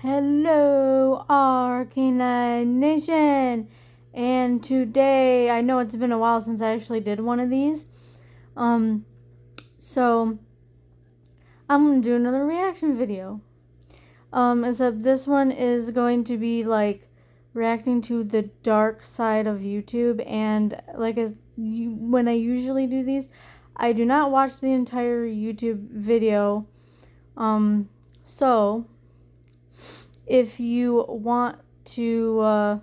Hello, Arcanine Nation, and today, I know it's been a while since I actually did one of these, so I'm going to do another reaction video, except this one is going to be, like, reacting to the dark side of YouTube, and, like, when I usually do these, I do not watch the entire YouTube video, so if you want to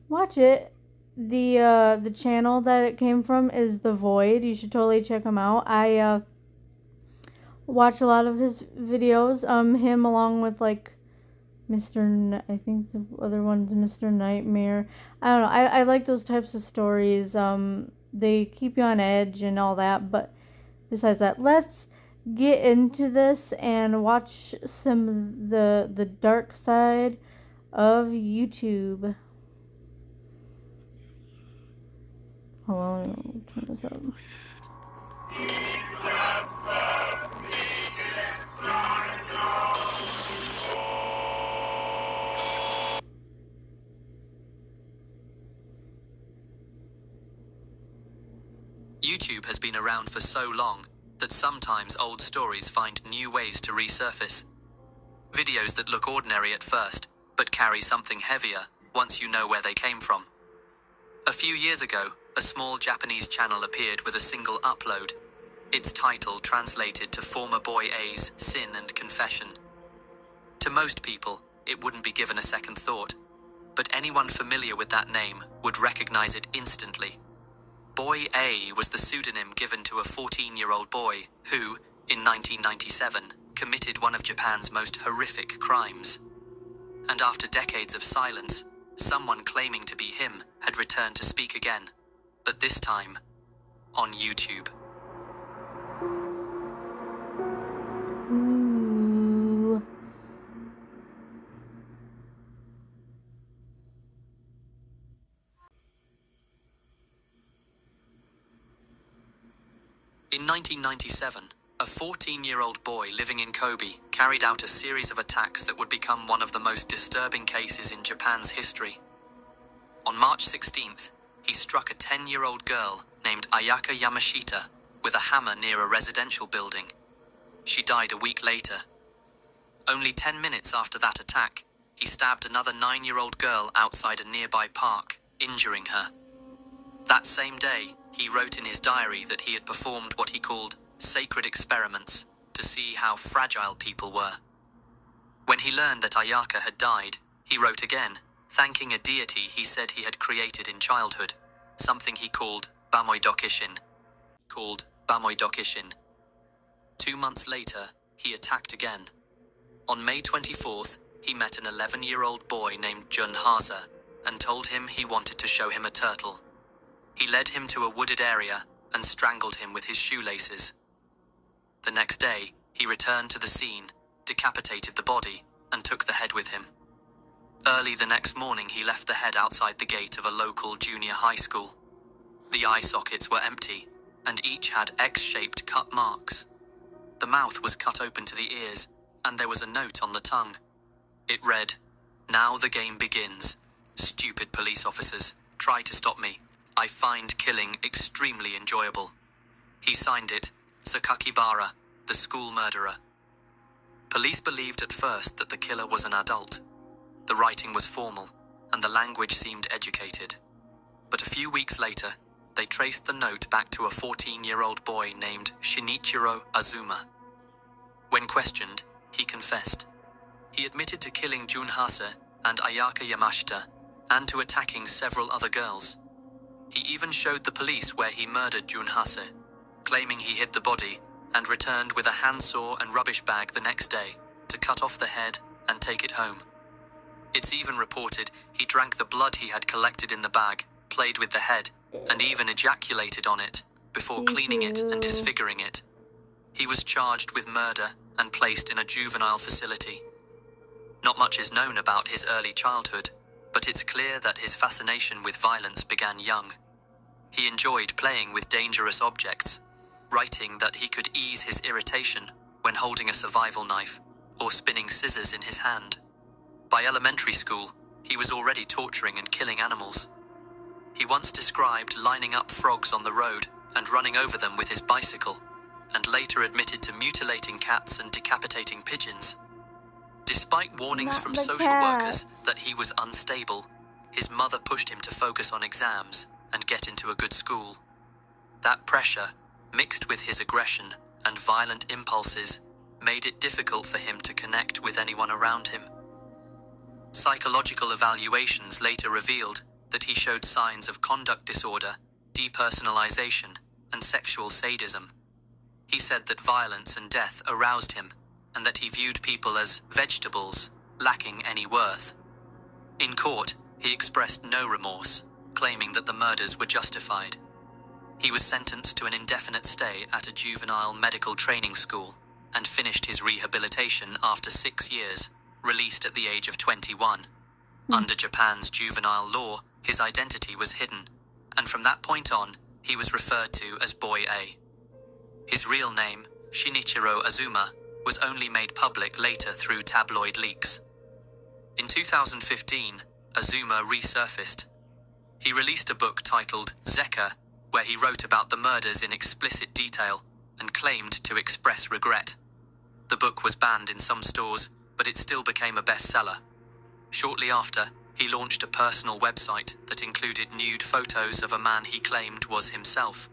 watch it, the channel that it came from is The Void. You should totally check him out. I watch a lot of his videos. Him along with like I think the other one's Mr. Nightmare. I don't know. I like those types of stories. They keep you on edge and all that. But besides that, let's get into this and watch some of the dark side of YouTube. Hold on, let me turn this up. YouTube has been around for so long that sometimes old stories find new ways to resurface. Videos that look ordinary at first, but carry something heavier once you know where they came from. A few years ago, a small Japanese channel appeared with a single upload. Its title translated to Former Boy A's Sin and Confession. To most people, it wouldn't be given a second thought, but anyone familiar with that name would recognize it instantly. Boy A was the pseudonym given to a 14-year-old boy who, in 1997, committed one of Japan's most horrific crimes. And after decades of silence, someone claiming to be him had returned to speak again, but this time on YouTube. Ooh. In 1997, a 14-year-old boy living in Kobe carried out a series of attacks that would become one of the most disturbing cases in Japan's history. On March 16th, he struck a 10-year-old girl named Ayaka Yamashita with a hammer near a residential building. She died a week later. Only 10 minutes after that attack, he stabbed another 9-year-old girl outside a nearby park, injuring her. That same day, he wrote in his diary that he had performed what he called sacred experiments to see how fragile people were. When he learned that Ayaka had died, he wrote again, thanking a deity he said he had created in childhood, something he called Bamoidokishin. 2 months later, he attacked again. On May 24th, he met an 11-year-old boy named Junhasa and told him he wanted to show him a turtle. He led him to a wooded area and strangled him with his shoelaces. The next day, he returned to the scene, decapitated the body, and took the head with him. Early the next morning, he left the head outside the gate of a local junior high school. The eye sockets were empty, and each had X-shaped cut marks. The mouth was cut open to the ears, and there was a note on the tongue. It read, "Now the game begins. Stupid police officers, try to stop me. I find killing extremely enjoyable." He signed it, Sakakibara, the school murderer. Police believed at first that the killer was an adult. The writing was formal, and the language seemed educated. But a few weeks later, they traced the note back to a 14-year-old boy named Shinichiro Azuma. When questioned, he confessed. He admitted to killing Junhasa and Ayaka Yamashita, and to attacking several other girls. He even showed the police where he murdered Junhase, claiming he hid the body and returned with a handsaw and rubbish bag the next day to cut off the head and take it home. It's even reported he drank the blood he had collected in the bag, played with the head, and even ejaculated on it before cleaning it and disfiguring it. He was charged with murder and placed in a juvenile facility. Not much is known about his early childhood, but it's clear that his fascination with violence began young. He enjoyed playing with dangerous objects, writing that he could ease his irritation when holding a survival knife or spinning scissors in his hand. By elementary school, he was already torturing and killing animals. He once described lining up frogs on the road and running over them with his bicycle, and later admitted to mutilating cats and decapitating pigeons. Despite warnings from social workers that he was unstable, his mother pushed him to focus on exams and get into a good school. That pressure, mixed with his aggression and violent impulses, made it difficult for him to connect with anyone around him. Psychological evaluations later revealed that he showed signs of conduct disorder, depersonalization, and sexual sadism. He said that violence and death aroused him, and that he viewed people as vegetables, lacking any worth. In court, he expressed no remorse, claiming that the murders were justified. He was sentenced to an indefinite stay at a juvenile medical training school and finished his rehabilitation after 6 years, released at the age of 21. Under Japan's juvenile law, his identity was hidden, and from that point on, he was referred to as Boy A. His real name, Shinichiro Azuma, was only made public later through tabloid leaks. In 2015, Azuma resurfaced. He released a book titled Zeka, where he wrote about the murders in explicit detail and claimed to express regret. The book was banned in some stores, but it still became a bestseller. Shortly after, he launched a personal website that included nude photos of a man he claimed was himself.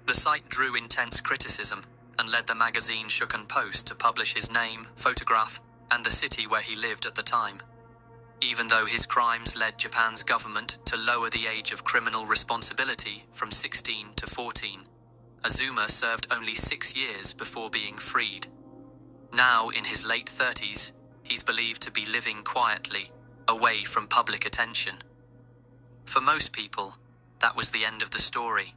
The site drew intense criticism and led the magazine Shukan Post to publish his name, photograph, and the city where he lived at the time. Even though his crimes led Japan's government to lower the age of criminal responsibility from 16 to 14, Azuma served only 6 years before being freed. Now, in his late 30s, he's believed to be living quietly, away from public attention. For most people, that was the end of the story.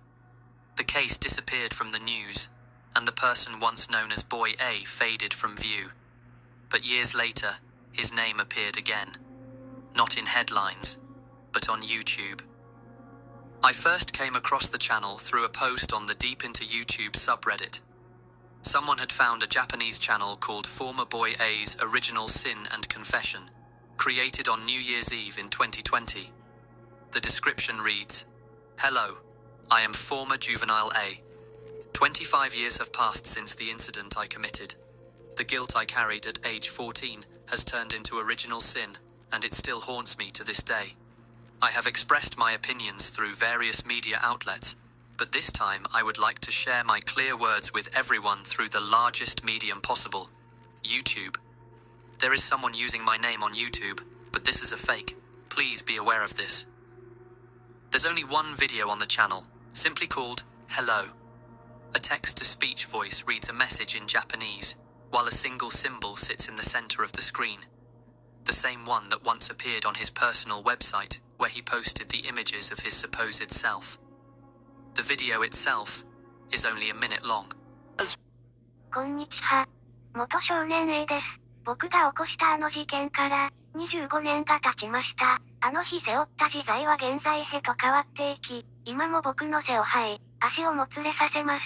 The case disappeared from the news, and the person once known as Boy A faded from view. But years later, his name appeared again. Not in headlines, but on YouTube. I first came across the channel through a post on the Deep Into YouTube subreddit. Someone had found a Japanese channel called Former Boy A's Original Sin and Confession, created on New Year's Eve in 2020. The description reads, "Hello, I am former juvenile A. 25 years have passed since the incident I committed. The guilt I carried at age 14 has turned into original sin, and it still haunts me to this day. I have expressed my opinions through various media outlets, but this time I would like to share my clear words with everyone through the largest medium possible, YouTube. There is someone using my name on YouTube, but this is a fake. Please be aware of this. There's only one video on the channel, simply called Hello. A text-to-speech voice reads a message in Japanese, while a single symbol sits in the center of the screen. The same one that once appeared on his personal website, where he posted the images of his supposed self. The video itself is only a minute long. こんにちは。元少年 A です。僕が起こしたあの事件から25年が経ちました。あの日背負った自罪は現在へと変わっていき、今も僕の背を這い、足をもつれさせます。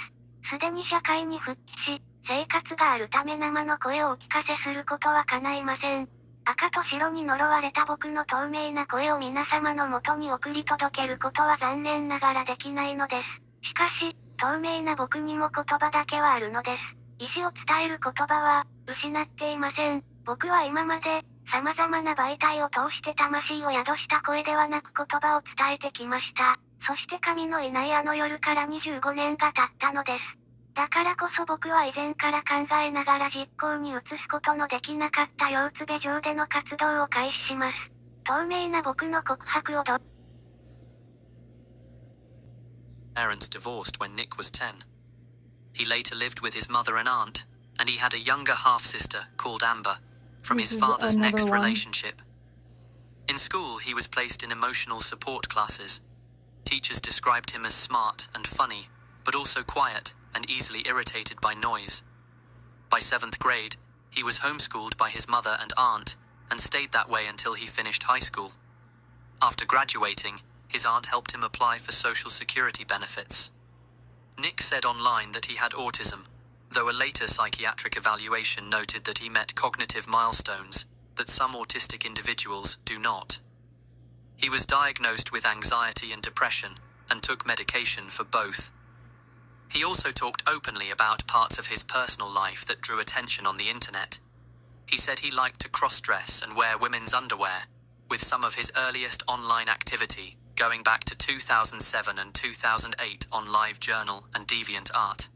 すでに社会に復帰し、生活があるため生の声をお聞かせすることは叶いません。赤と白に呪われた僕の透明な声を皆様のもとに送り届けることは残念ながらできないのです。しかし、透明な僕にも言葉だけはあるのです。意思を伝える言葉は、失っていません。僕は今まで、様々な媒体を通して魂を宿した声ではなく言葉を伝えてきました。そして神のいないあの夜から25年が経ったのです。だからこそ僕は以前から考えながら実行に移すことのできなかった腰つべ上での活動を開始します。透明な僕の告白をParents divorced when Nick was 10. He later lived with his mother and aunt, and he had a younger half-sister called Amber, from his father's next relationship. In school, he was placed in emotional support classes. Teachers described him as smart and funny, but also quiet and easily irritated by noise. By 7th grade, he was homeschooled by his mother and aunt, and stayed that way until he finished high school. After graduating, His aunt helped him apply for Social Security benefits. Nick said online that he had autism, though a later psychiatric evaluation noted that he met cognitive milestones that some autistic individuals do not. He was diagnosed with anxiety and depression and took medication for both. He also talked openly about parts of his personal life that drew attention on the internet. He said he liked to cross-dress and wear women's underwear, with some of his earliest online activity going back to 2007 and 2008 on LiveJournal and DeviantArt.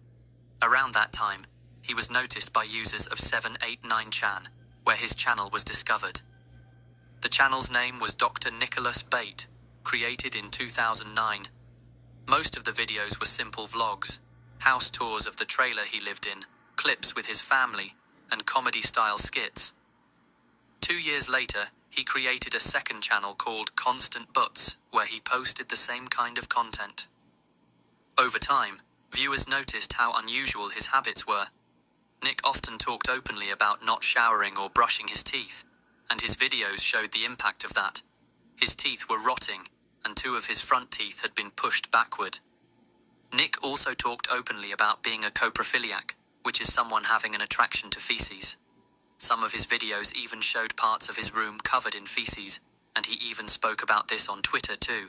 Around that time, he was noticed by users of 789chan, where his channel was discovered. The channel's name was Dr. Nicholas Bate, created in 2009. Most of the videos were simple vlogs, house tours of the trailer he lived in, clips with his family, and comedy-style skits. 2 years later, he created a second channel called Constant Butts, where he posted the same kind of content. Over time, viewers noticed how unusual his habits were. Nick often talked openly about not showering or brushing his teeth, and his videos showed the impact of that. His teeth were rotting, and 2 of his front teeth had been pushed backward. Nick also talked openly about being a coprophiliac, which is someone having an attraction to feces. Some of his videos even showed parts of his room covered in feces, and he even spoke about this on Twitter too.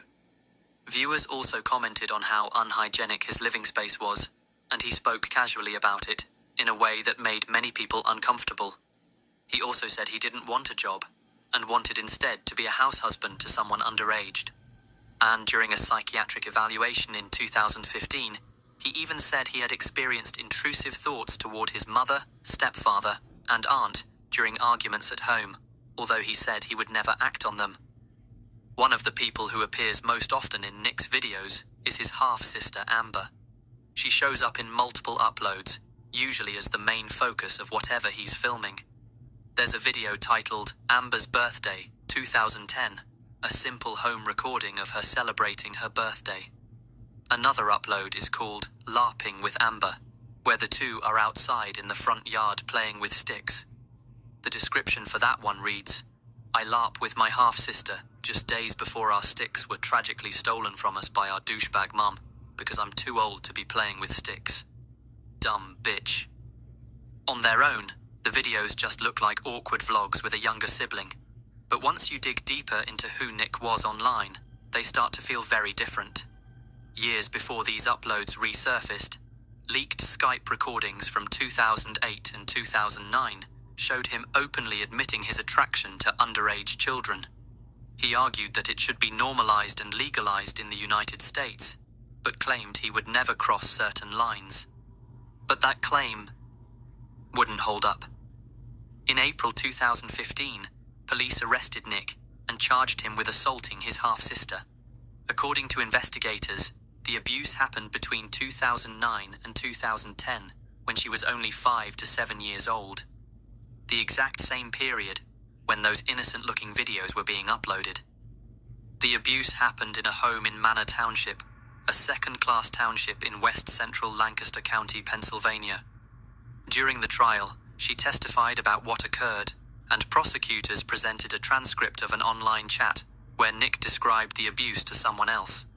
Viewers also commented on how unhygienic his living space was, and he spoke casually about it, in a way that made many people uncomfortable. He also said he didn't want a job, and wanted instead to be a house husband to someone underaged. And during a psychiatric evaluation in 2015, he even said he had experienced intrusive thoughts toward his mother, stepfather, and aunt during arguments at home, although he said he would never act on them. One of the people who appears most often in Nick's videos is his half-sister Amber. She shows up in multiple uploads, usually as the main focus of whatever he's filming. There's a video titled Amber's Birthday 2010, a simple home recording of her celebrating her birthday. Another upload is called LARPing with Amber, where the two are outside in the front yard playing with sticks. The description for that one reads, "I LARP with my half-sister just days before our sticks were tragically stolen from us by our douchebag mum, because I'm too old to be playing with sticks. Dumb bitch." On their own, the videos just look like awkward vlogs with a younger sibling. But once you dig deeper into who Nick was online, they start to feel very different. Years before these uploads resurfaced, leaked Skype recordings from 2008 and 2009 showed him openly admitting his attraction to underage children. He argued that it should be normalized and legalized in the United States, but claimed he would never cross certain lines. But that claim wouldn't hold up. In April 2015, police arrested Nick and charged him with assaulting his half-sister. According to investigators, the abuse happened between 2009 and 2010, when she was only 5 to 7 years old. The exact same period when those innocent-looking videos were being uploaded. The abuse happened in a home in Manor Township, a second-class township in west-central Lancaster County, Pennsylvania. During the trial, she testified about what occurred, and prosecutors presented a transcript of an online chat where Nick described the abuse to someone else.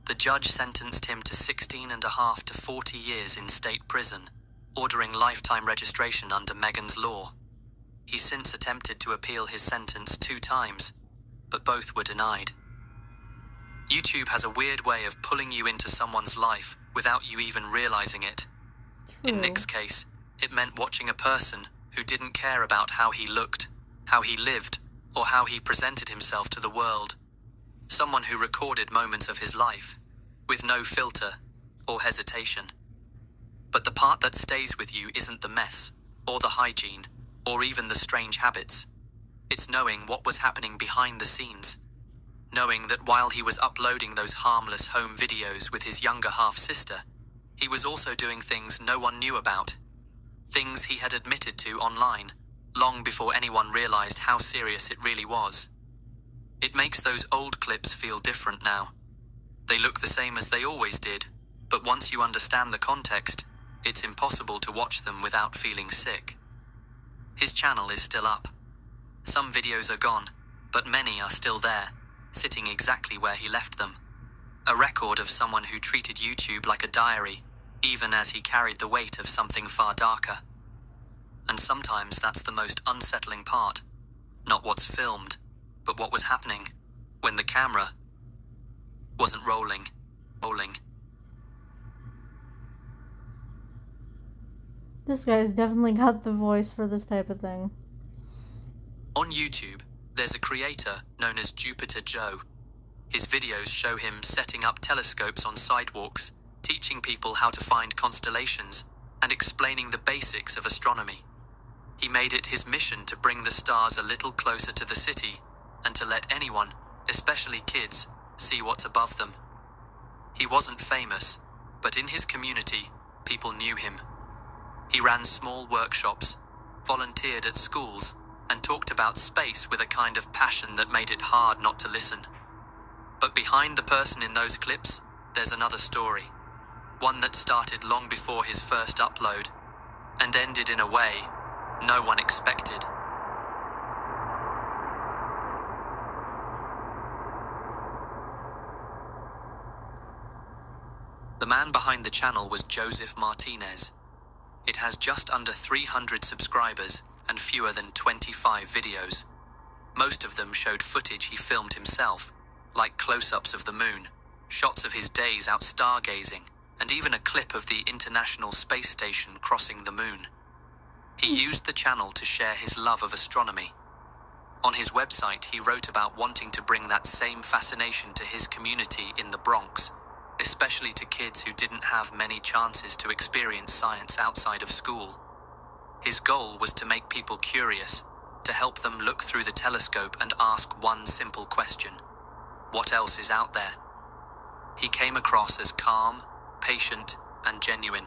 The judge sentenced him to 16.5 to 40 years in state prison, ordering lifetime registration under Megan's law. He's since attempted to appeal his sentence 2 times, but both were denied. YouTube has a weird way of pulling you into someone's life without you even realizing it. In Nick's case, it meant watching a person who didn't care about how he looked, how he lived, or how he presented himself to the world. Someone who recorded moments of his life, with no filter or hesitation. But the part that stays with you isn't the mess, or the hygiene, or even the strange habits. It's knowing what was happening behind the scenes. Knowing that while he was uploading those harmless home videos with his younger half-sister, he was also doing things no one knew about. Things he had admitted to online, long before anyone realized how serious it really was. It makes those old clips feel different now. They look the same as they always did, but once you understand the context, it's impossible to watch them without feeling sick. His channel is still up. Some videos are gone, but many are still there, sitting exactly where he left them. A record of someone who treated YouTube like a diary, even as he carried the weight of something far darker. And sometimes that's the most unsettling part. Not what's filmed, but what was happening when the camera wasn't rolling. This guy's definitely got the voice for this type of thing. On YouTube, there's a creator known as Jupiter Joe. His videos show him setting up telescopes on sidewalks, teaching people how to find constellations, and explaining the basics of astronomy. He made it his mission to bring the stars a little closer to the city and to let anyone, especially kids, see what's above them. He wasn't famous, but in his community, people knew him. He ran small workshops, volunteered at schools, and talked about space with a kind of passion that made it hard not to listen. But behind the person in those clips, there's another story. One that started long before his first upload, and ended in a way no one expected. The man behind the channel was Joseph Martinez. It has just under 300 subscribers and fewer than 25 videos. Most of them showed footage he filmed himself, like close-ups of the moon, shots of his days out stargazing, and even a clip of the International Space Station crossing the moon. He used the channel to share his love of astronomy. On his website, he wrote about wanting to bring that same fascination to his community in the Bronx, especially to kids who didn't have many chances to experience science outside of school. His goal was to make people curious, to help them look through the telescope and ask one simple question: what else is out there? He came across as calm, patient, and genuine,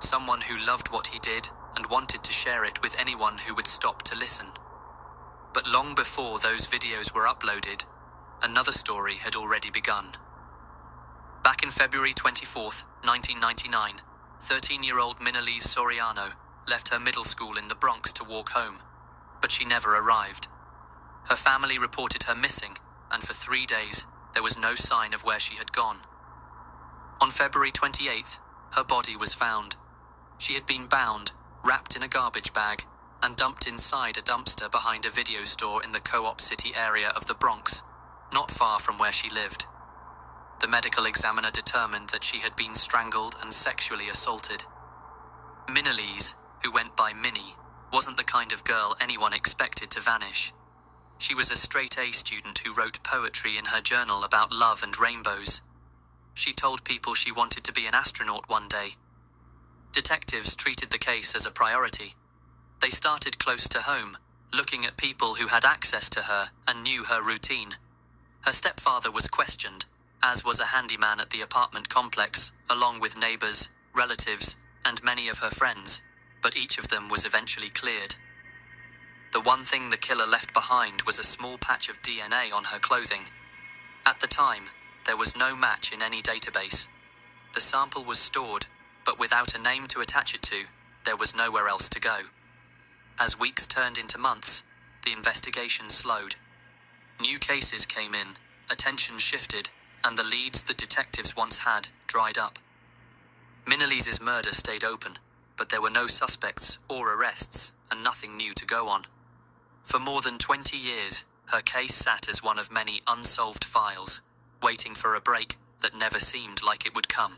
someone who loved what he did and wanted to share it with anyone who would stop to listen. But long before those videos were uploaded, another story had already begun. Back in February 24th, 1999, 13-year-old Minalise Soriano left her middle school in the Bronx to walk home, but she never arrived. Her family reported her missing, and for 3 days, there was no sign of where she had gone. On February 28th, her body was found. She had been bound, wrapped in a garbage bag, and dumped inside a dumpster behind a video store in the Co-op City area of the Bronx, not far from where she lived. The medical examiner determined that she had been strangled and sexually assaulted. Minalise, who went by Minnie, wasn't the kind of girl anyone expected to vanish. She was a straight-A student who wrote poetry in her journal about love and rainbows. She told people she wanted to be an astronaut one day. Detectives treated the case as a priority. They started close to home, looking at people who had access to her and knew her routine. Her stepfather was questioned, as was a handyman at the apartment complex, along with neighbors, relatives, and many of her friends, but each of them was eventually cleared. The one thing the killer left behind was a small patch of DNA on her clothing. At the time, there was no match in any database. The sample was stored, but without a name to attach it to, there was nowhere else to go. As weeks turned into months, the investigation slowed. New cases came in, attention shifted, and the leads the detectives once had dried up. Minalise's murder stayed open, but there were no suspects or arrests, and nothing new to go on. For more than 20 years, her case sat as one of many unsolved files, waiting for a break that never seemed like it would come.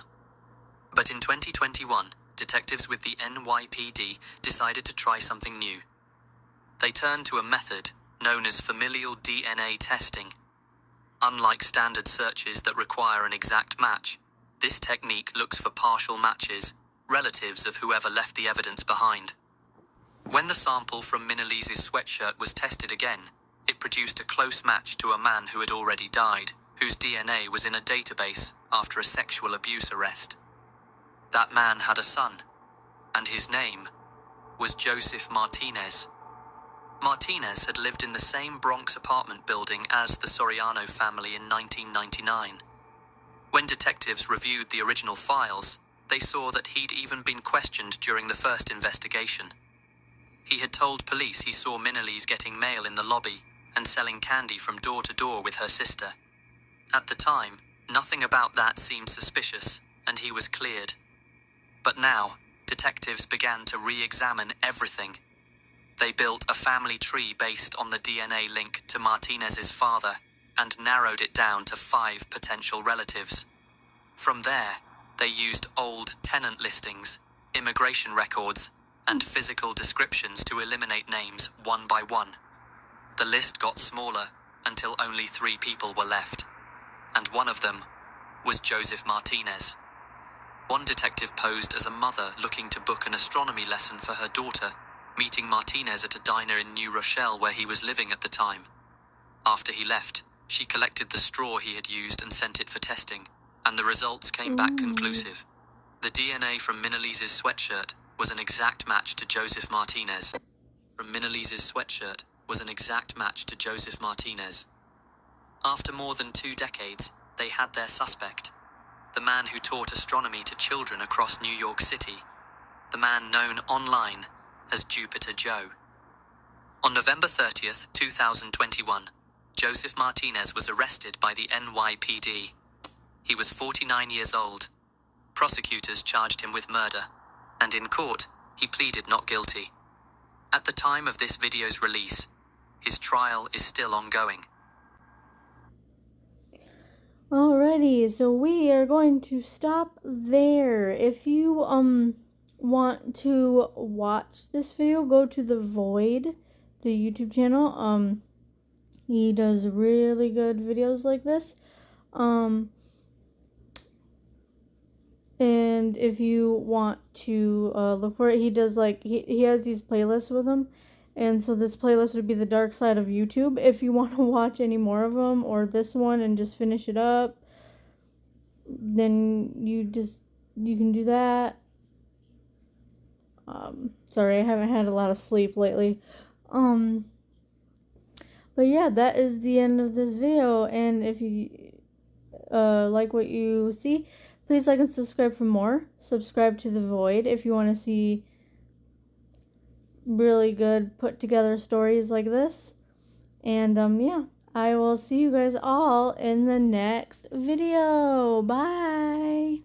But in 2021, detectives with the NYPD decided to try something new. They turned to a method known as familial DNA testing. Unlike standard searches that require an exact match, this technique looks for partial matches, relatives of whoever left the evidence behind. When the sample from Minalise's sweatshirt was tested again, it produced a close match to a man who had already died, whose DNA was in a database after a sexual abuse arrest. That man had a son, and his name was Joseph Martinez. Martinez had lived in the same Bronx apartment building as the Soriano family in 1999. When detectives reviewed the original files, they saw that he'd even been questioned during the first investigation. He had told police he saw Minalise getting mail in the lobby and selling candy from door to door with her sister. At the time, nothing about that seemed suspicious, and he was cleared. But now, detectives began to re-examine everything. They built a family tree based on the DNA link to Martinez's father and narrowed it down to 5 potential relatives. From there, they used old tenant listings, immigration records, and physical descriptions to eliminate names one by one. The list got smaller until only 3 people were left, and one of them was Joseph Martinez. One detective posed as a mother looking to book an astronomy lesson for her daughter, meeting Martinez at a diner in New Rochelle where he was living at the time. After he left, she collected the straw he had used and sent it for testing, and the results came back conclusive. The DNA from Minalise's sweatshirt was an exact match to Joseph Martinez. After more than 2 decades, they had their suspect. The man who taught astronomy to children across New York City. The man known online as Jupiter Joe. On November 30th, 2021, Joseph Martinez was arrested by the NYPD. He was 49 years old. Prosecutors charged him with murder, and in court, he pleaded not guilty. At the time of this video's release, his trial is still ongoing. Alrighty, so we are going to stop there. If you want to watch this video, go to The Void, the YouTube channel. He does really good videos like this. And if you want to look for it, he does he has these playlists with him. And so this playlist would be the dark side of YouTube. If you want to watch any more of them, or this one and just finish it up, then you can do that. Sorry, I haven't had a lot of sleep lately. But yeah, that is the end of this video. And if you like what you see, please like and subscribe for more. Subscribe to The Void if you want to see really good put together stories like this. And yeah, I will see you guys all in the next video. Bye.